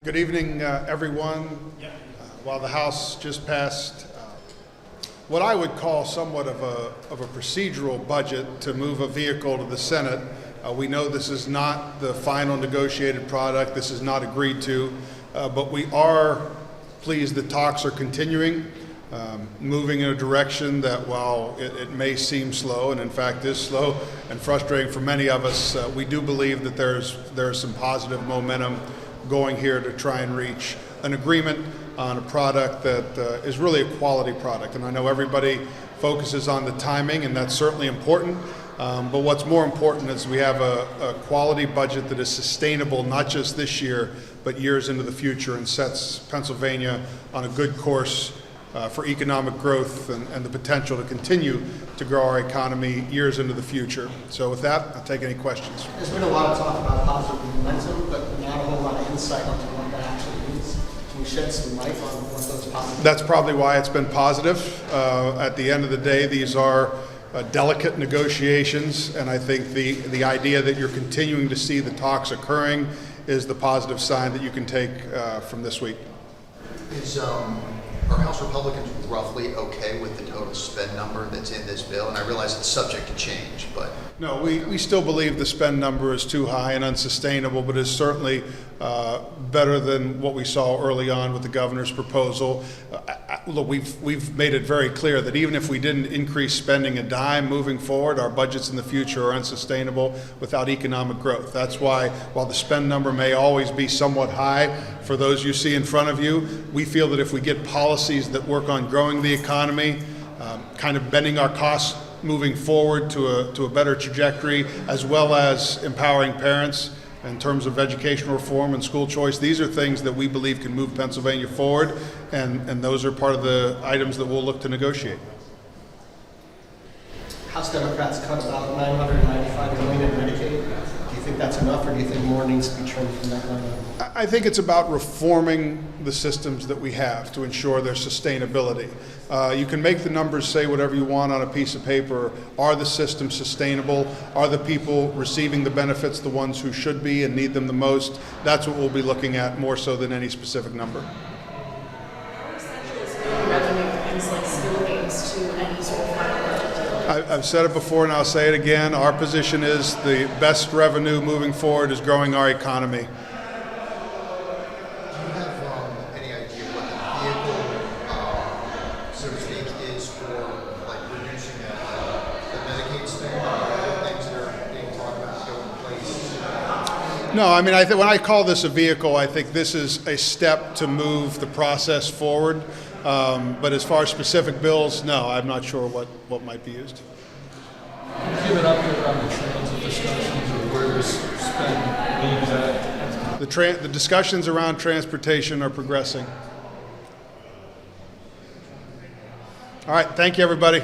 Good evening, everyone. While the House just passed what I would call somewhat of a procedural budget to move a vehicle to the Senate, we know this is not the final negotiated product. This is not agreed to, but we are pleased that talks are continuing, moving in a direction that while it may seem slow, and in fact is slow and frustrating for many of us, we do believe that there's some positive momentum going here to try and reach an agreement on a product that is really a quality product. And I know everybody focuses on the timing, and that's certainly important. But what's more important is we have a quality budget that is sustainable, not just this year, but years into the future, and sets Pennsylvania on a good course for economic growth and the potential to continue to grow our economy years into the future. So with that, I'll take any questions. There's been a lot of talk about positive momentum, but not a whole lot of insight into what that actually means. Can you shed some light on what those positive? That's probably why it's been positive. At the end of the day, these are delicate negotiations, and I think the idea that you're continuing to see the talks occurring is the positive sign that you can take from this week. Are House Republicans roughly okay with the total spend number that's in this bill? And I realize it's subject to change, but... No, we still believe the spend number is too high and unsustainable, but is certainly better than what we saw early on with the governor's proposal. Look, we've made it very clear that even if we didn't increase spending a dime moving forward, our budgets in the future are unsustainable without economic growth. That's why, while the spend number may always be somewhat high for those you see in front of you, we feel that if we get policies that work on growing the economy, kind of bending our costs moving forward to a better trajectory, as well as empowering parents in terms of educational reform and school choice. These are things that we believe can move Pennsylvania forward, and those are part of the items that we'll look to negotiate. House Democrats cut about $995 million in Medicaid. Do you think that's enough, or do you think more needs to be trimmed from that line? I think it's about reforming the systems that we have to ensure their sustainability. You can make the numbers say whatever you want on a piece of paper. Are the systems sustainable? Are the people receiving the benefits the ones who should be and need them the most? That's what we'll be looking at more so than any specific number. How essential is revenue for things like skill games to any sort of final budget? I've said it before and I'll say it again. Our position is the best revenue moving forward is growing our economy. So to speak, is for like reducing the Medicaid spend, or things that are being talked about to go in place? No, I mean, I think when I call this a vehicle, I think this is a step to move the process forward. But as far as specific bills, no, I'm not sure what might be used. Can you give an update on the transit discussions or where this spend leaves at? The discussions around transportation are progressing. All right, thank you, everybody.